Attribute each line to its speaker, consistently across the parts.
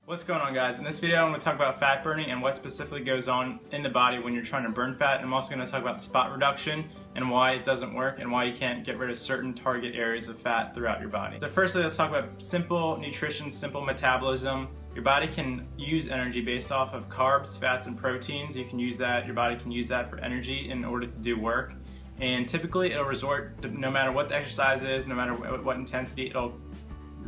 Speaker 1: What's going on, guys? In this video I'm going to talk about fat burning and what specifically goes on in the body when you're trying to burn fat, and I'm also going to talk about spot reduction and why it doesn't work and why you can't get rid of certain target areas of fat throughout your body. So firstly, let's talk about simple nutrition, simple metabolism. Your body can use energy based off of carbs, fats, and proteins. You can use that, your body can use that for energy in order to do work. And typically it'll resort, no matter what the exercise is, no matter what intensity, it'll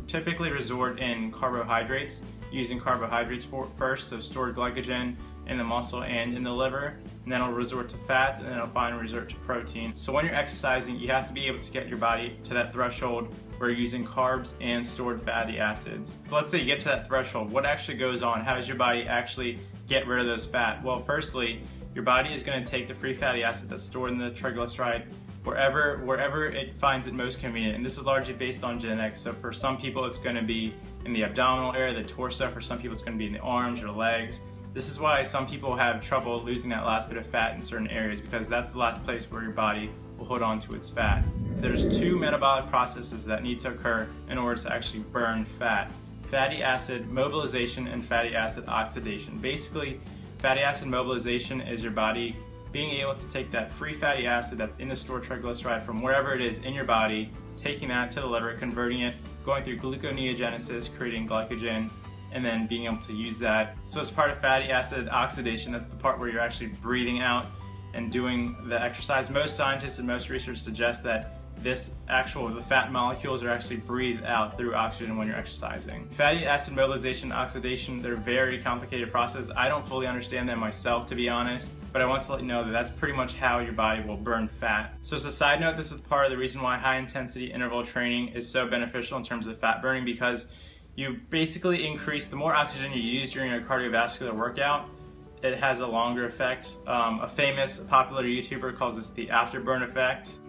Speaker 1: typically resort in carbohydrates, using carbohydrates first, so stored glycogen in the muscle and in the liver, and then it'll resort to fats, and then it'll finally resort to protein. So when you're exercising, you have to be able to get your body to that threshold where you're using carbs and stored fatty acids. So let's say you get to that threshold. What actually goes on? How does your body actually get rid of those fat? Well, firstly, your body is going to take the free fatty acid that's stored in the triglyceride wherever it finds it most convenient, and this is largely based on genetics. So for some people it's going to be in the abdominal area, the torso. For some people it's going to be in the arms or legs. This is why some people have trouble losing that last bit of fat in certain areas, because that's the last place where your body will hold on to its fat. There's two metabolic processes that need to occur in order to actually burn fat: fatty acid mobilization and fatty acid oxidation. Basically, fatty acid mobilization is your body being able to take that free fatty acid that's in the stored triglyceride from wherever it is in your body, taking that to the liver, converting it, going through gluconeogenesis, creating glycogen, and then being able to use that. So as part of fatty acid oxidation, that's the part where you're actually breathing out and doing the exercise. Most scientists and most research suggest that the fat molecules are actually breathed out through oxygen when you're exercising. Fatty acid mobilization and oxidation, they're very complicated processes. I don't fully understand them myself, to be honest, but I want to let you know that that's pretty much how your body will burn fat. So as a side note, this is part of the reason why high intensity interval training is so beneficial in terms of fat burning, because you basically increase the more oxygen you use during a cardiovascular workout. It has a longer effect. A famous, popular YouTuber calls this the afterburn effect.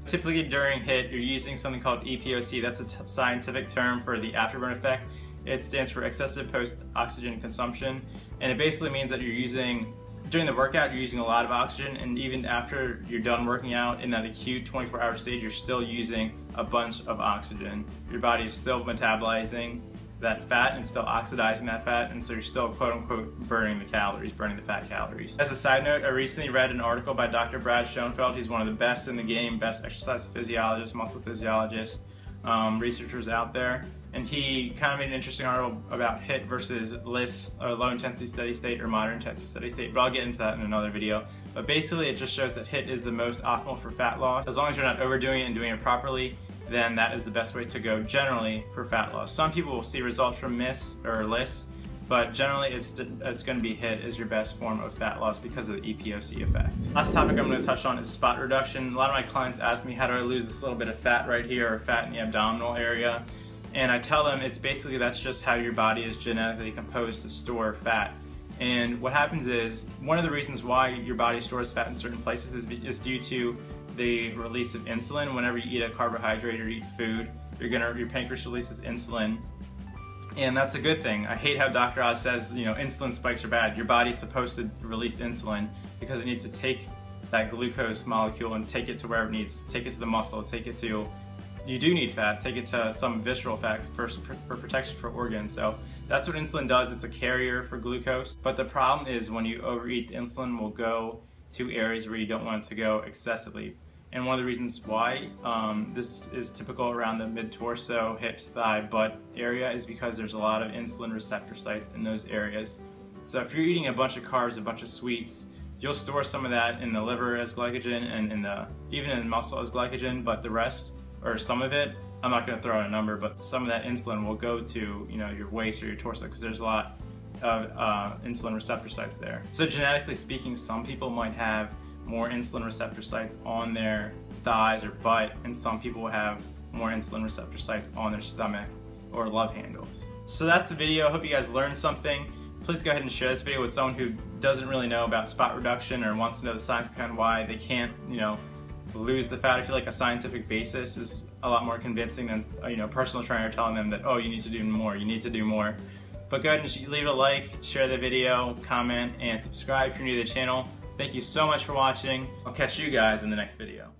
Speaker 1: Typically during HIIT, you're using something called EPOC. That's a scientific term for the afterburn effect. It stands for excessive post-oxygen consumption, and it basically means that during the workout, you're using a lot of oxygen, and even after you're done working out in that acute 24-hour stage, you're still using a bunch of oxygen. Your body is still metabolizing that fat and still oxidizing that fat, and so you're still quote-unquote burning the fat calories. As a side note, I recently read an article by Dr. Brad Schoenfeld. He's one of the best in the game, best exercise physiologist, muscle physiologist, researchers out there, and he kind of made an interesting article about HIIT versus LISS, or low intensity steady state, or moderate intensity steady state, but I'll get into that in another video. But basically it just shows that HIIT is the most optimal for fat loss. As long as you're not overdoing it and doing it properly, then that is the best way to go generally for fat loss. Some people will see results from MISS or LISS, but generally it's going to be HIIT is your best form of fat loss because of the EPOC effect. Last topic I'm going to touch on is spot reduction. A lot of my clients ask me, how do I lose this little bit of fat right here, or fat in the abdominal area? And I tell them it's basically, that's just how your body is genetically composed to store fat. And what happens is, one of the reasons why your body stores fat in certain places is due to the release of insulin. Whenever you eat a carbohydrate or eat food, your pancreas releases insulin, and that's a good thing. I hate how Dr. Oz says, insulin spikes are bad. Your body's supposed to release insulin because it needs to take that glucose molecule and take it to wherever it needs. Take it to the muscle, you do need fat, take it to some visceral fat for protection for organs. So that's what insulin does. It's a carrier for glucose. But the problem is when you overeat, the insulin will go to areas where you don't want it to go excessively. And one of the reasons why this is typical around the mid-torso, hips, thigh, butt area is because there's a lot of insulin receptor sites in those areas. So if you're eating a bunch of carbs, a bunch of sweets, you'll store some of that in the liver as glycogen, and even in the muscle as glycogen, but the rest, or some of it, I'm not going to throw out a number, but some of that insulin will go to your waist or your torso, because there's a lot of insulin receptor sites there. So genetically speaking, some people might have more insulin receptor sites on their thighs or butt, and some people will have more insulin receptor sites on their stomach or love handles. So that's the video. I hope you guys learned something. Please go ahead and share this video with someone who doesn't really know about spot reduction or wants to know the science behind why they can't, lose the fat. I feel like a scientific basis is a lot more convincing than a personal trainer telling them that, oh, you need to do more, But go ahead and leave a like, share the video, comment, and subscribe if you're new to the channel. Thank you so much for watching. I'll catch you guys in the next video.